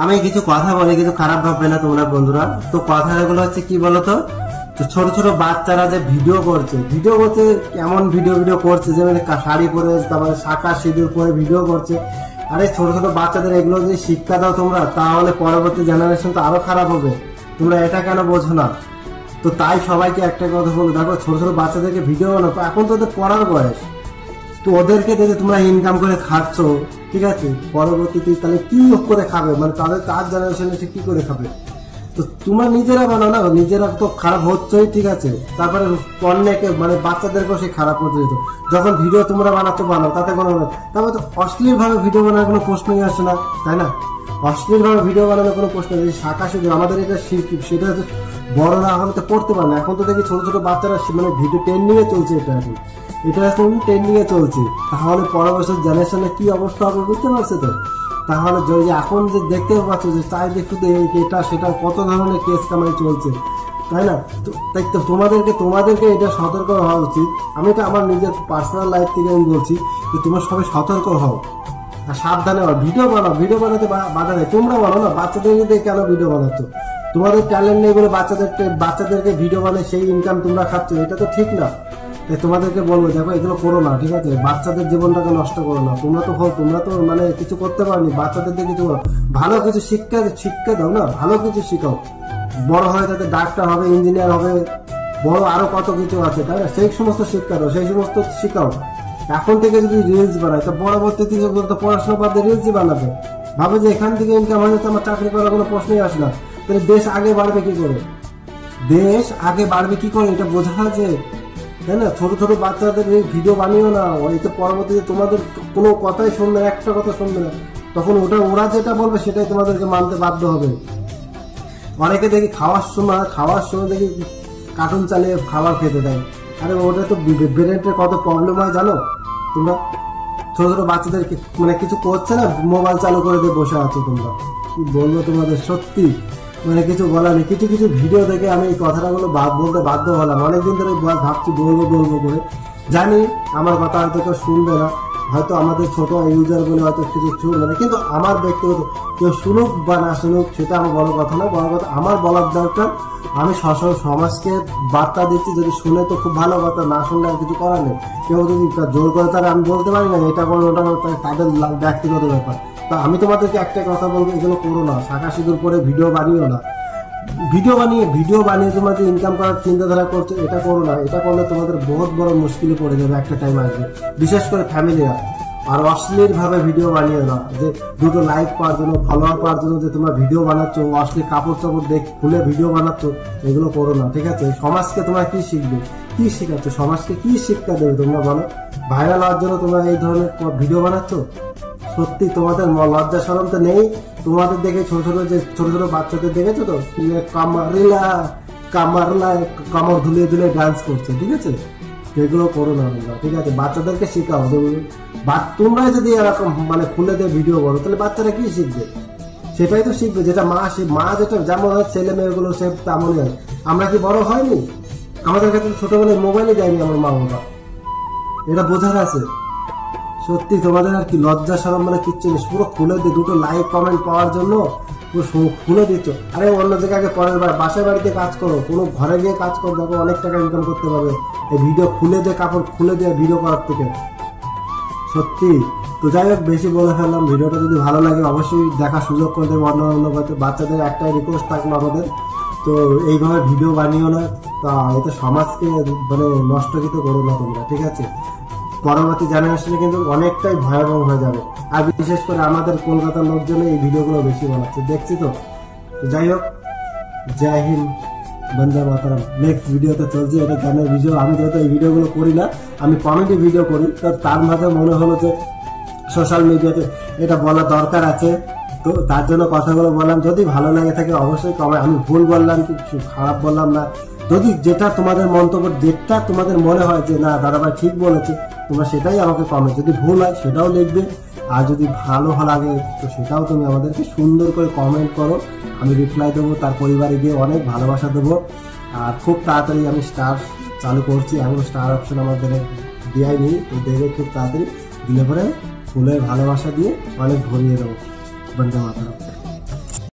আমি কিছু কথা বলি, কিছু খারাপ ভাববে না তোমরা বন্ধুরা। তো কথাগুলো হচ্ছে কি বলতো, ছোট ছোট বাচ্চারা যে ভিডিও করছে কেমন ভিডিও করছে, যেমন শাড়ি পরে তারপরে শাঁখা সিঁদুর পরে ভিডিও করছে। আরে ছোট ছোট বাচ্চাদের এগুলো যদি শিক্ষা দাও তোমরা, তাহলে পরবর্তী জেনারেশন তো আরো খারাপ হবে। তোমরা এটা কেন বোঝো না? তো তাই সবাইকে একটা কথা বলবো, দেখো ছোট ছোট বাচ্চাদেরকে ভিডিও বানাও, এখন তো ওদের পড়ার বয়স। তো ওদেরকে দেখে তোমরা ইনকাম করে খাচ্ছ, ঠিক আছে, পরবর্তীতে তাহলে কি করে খাবে, মানে তার জেনারেশন এসে কি করে খাবে? তো তোমরা নিজেরা বানাও না, নিজেরা তো খারাপ হচ্ছেই, ঠিক আছে, তারপরে অন্যকে মানে বাচ্চাদেরকেও সে খারাপ করতে দিত। যখন ভিডিও তোমরা বানাও তাতে কোনো, তারপরে তো অশ্লীল ভাবে ভিডিও বানানোর কোনো প্রশ্নই আসে না, তাই না? অশ্লীল ভাবে ভিডিও বানানোর কোনো প্রশ্ন নেই। শাখা শুধু আমাদের এটা সেটা হচ্ছে বড়রা এখন তো পড়তে পারে না। এখন তো দেখি ছোট ছোট বাচ্চারা মানে ভিডিও ট্রেন্ডিং এ চলছে, এটা এখন ট্রেন্ডিং এ চলছে। তাহলে পরবর্তী জেনারেশনে কি অবস্থা হবে বুঝতে পারছো তো? তাহলে এখন যে দেখতে পাচ্ছ যে চারিদিকে শুধু এটা সেটা কত ধরনের কেস কামাই চলছে, তাই না? তাই তো তোমাদেরকে এটা সতর্ক হওয়া উচিত। আমি তো আমার নিজের পার্সোনাল লাইফ থেকে আমি বলছি যে তোমরা সবাই সতর্ক হও আর সাবধানে হও। ভিডিও বানাতে বাধা নেই, তোমরা বানাও না। বাচ্চাদেরকে কেন ভিডিও বানাচ্ছ? তোমাদের ট্যালেন্ট নেই বলে বাচ্চাদেরকে ভিডিও বানিয়ে সেই ইনকাম তোমরা খাচ্ছ, এটা তো ঠিক না। তাই তোমাদেরকে বলবো, দেখো এগুলো করো না, ঠিক আছে? বাচ্চাদের জীবনটাকে নষ্ট করো না। তোমরা তো মানে কিছু করতে পারোনি, বাচ্চাদের কিছু ভালো কিছু শিক্ষা দাও না, ভালো কিছু শিখাও। বড় হয়ে যাতে ডাক্তার হবে, ইঞ্জিনিয়ার হবে, বড় আরো কত কিছু আছে, তাই না? সেই সমস্ত শিক্ষা দাও, সেই সমস্ত শিখাও। এখন থেকে যদি রিলস বানায় তো পরবর্তীতে পড়াশোনা বাদ দিয়ে রিলসই বানাবে, ভাবে যে এখান থেকে ইনকাম হয়ে যাচ্ছে, আমার চাকরি করার কোনো প্রশ্নই আসে না। তাহলে দেশ আগে বাড়বে কি করে? এটা বোঝা আছে, তাই না? ছোট ছোট বাচ্চাদের ভিডিও বানিও না, এতে পরবর্তীতে তোমাদের কোনো কথাই শুনবে না, একটা কথা শুনবে না। তখন ওরা যেটা বলবে সেটাই তোমাদেরকে মানতে বাধ্য হবে। অনেকে দেখি খাওয়ার সময় দেখি কার্টুন চালিয়ে খাবার খেতে দেয়। আরে ওটা তো ব্রেনের কত প্রবলেম হয় জানো তোমরা? ছোট ছোট বাচ্চাদেরকে মানে কিছু করছে না, মোবাইল চালু করে দিয়ে বসে আছো তোমরা। কি বলবো তোমাদের, সত্যি মানে কিছু বলার নেই। কিছু ভিডিও দেখে আমি এই কথাগুলো বলতে বাধ্য হলাম। অনেকদিন ধরে ভাবছি বলবো করে, জানি আমার কথা হয়তো কেউ শুনবে না, হয়তো আমাদের ছোট ইউজার বলে হয়তো কিছু শুনবে না, কিন্তু আমার ব্যক্তিগত কেউ শুনুক বা না শুনুক সেটা আমার বড় কথা না। বড় কথা আমার বলার দরকার, আমি সমাজকে বার্তা দিচ্ছি। যদি শুনে তো খুব ভালো কথা, না শুনলে আর কিছু করার নেই। কেউ যদি জোর করে তারা আমি বলতে পারি না এটা করো ওটা করো, তাদের ব্যক্তিগত ব্যাপার। তা আমি তোমাদেরকে একটা কথা বলবো, এগুলো করো না। শাঁখা সিঁদুর পরে ভিডিও বানিও না। ভিডিও বানিয়ে তোমরা যে ইনকাম করার চিন্তাধারা করছো, এটা করো না। এটা করলে তোমাদের বহুত বড় মুশকিলে পড়ে যাবে, একটা টাইম আসবে, বিশেষ করে ফ্যামিলিরা। আর অশ্লীল ভাবে ভিডিও বানিয়ে না, যে দুটো লাইক পাওয়ার জন্য, ফলোয়ার পাওয়ার জন্য যে তোমরা ভিডিও বানাচ্ছ, অশ্লীল কাপড় চাপড় খুলে ভিডিও বানাচ্ছ, এগুলো করো না, ঠিক আছে? সমাজকে তোমরা কি শিখবে, কি শেখাচ্ছ? সমাজকে কি শিক্ষা দেবে তোমরা বলো? ভাইরাল হওয়ার জন্য তোমরা এই ধরনের ভিডিও বানাচ্ছ? সত্যি তোমাদের লজ্জা শরম তো নেই? তোমাদের দেখে ছোট ছোট বাচ্চাদের দেখেছো তো কামড় ধুলিয়ে ডান্স করছে, ঠিক আছে? এগুলো করো না তোমরা, ঠিক আছে? বাচ্চাদেরকে শেখাও। তোমরা যদি এরকম মানে খুলে দিয়ে ভিডিও করো, তাহলে বাচ্চারা কি শিখবে? সেটাই তো শিখবে যেটা মা যেটা যেমন হয়, ছেলে মেয়েগুলো সে তেমনই হয়। আমরা কি বড় হয়নি? আমাদের কাছে ছোটবেলায় মোবাইলে যায়নি আমার মা বাবা, এটা বোঝার আছে। সত্যি তোমাদের আর কি লজ্জা শরম মানে কিচ্ছু নেই, পুরো খুলে দিয়ে দুটো লাইক কমেন্ট পাওয়ার জন্য খুলে দিচ্ছ। আরে অন্য জায়গায় পরের বার বাসায় বাড়িতে কাজ করো, কোনো ঘরে গিয়ে কাজ করো, দেখো অনেক টাকা ইনকাম করতে পারবে এই ভিডিও খুলে দিয়ে, কাপড় খুলে দিয়ে ভিডিও করার থেকে। সত্যি। তো যাই হোক, বেশি বলে ফেললাম। ভিডিওটা যদি ভালো লাগে অবশ্যই দেখার সুযোগ করে দেবো অন্য বাচ্চাদের। একটাই রিকোয়েস্ট থাকলো আমাদের, তো এইভাবে ভিডিও বানিও না, তা এতে সমাজকে মানে নষ্ট কিন্তু করো না তোমরা, ঠিক আছে? পরবর্তী জেনারেশনে কিন্তু অনেকটাই ভয়াবহ হয়ে যাবে। আর বিশেষ করে আমাদের কলকাতার লোকজন এই ভিডিওগুলো বেশি বানাচ্ছে, দেখছি তো। যাই হোক, জয় হিন্দ, বন্দে মাতরম। নেক্সট ভিডিওতে চলছে, এটা গানের ভিডিও। আমি যেহেতু এই ভিডিওগুলো করি না, আমি কমেডি ভিডিও করি, তো তার মাঝে মনে হলো যে সোশ্যাল মিডিয়াতে এটা বলা দরকার আছে, তো তার জন্য কথাগুলো বললাম। যদি ভালো লাগে থাকে অবশ্যই কমেন্ট। আমি ভুল বললাম কিছু খারাপ বললাম না, যদি যেটা তোমাদের মন্তব্য, যেটা তোমাদের মনে হয় যে না দাদাভাই ঠিক বলেছে, তোমরা সেটাই আমাকে কমেন্ট, যদি ভুল হয় সেটাও লিখবে, আর যদি ভালো লাগে তো সেটাও তুমি আমাদেরকে সুন্দর করে কমেন্ট করো, আমি রিপ্লাই দেবো। তার পরিবারে গিয়ে অনেক ভালোবাসা দেবো। আর খুব তাড়াতাড়ি আমি স্টার চালু করছি, এখন স্টার অপশন আমাদের দেওয়াই নেই, তো দেবে খুব তাড়াতাড়ি, দিলে পরে ফুলের ভালোবাসা দিয়ে অনেক ভরিয়ে দেবো। বন্দে মাতরম।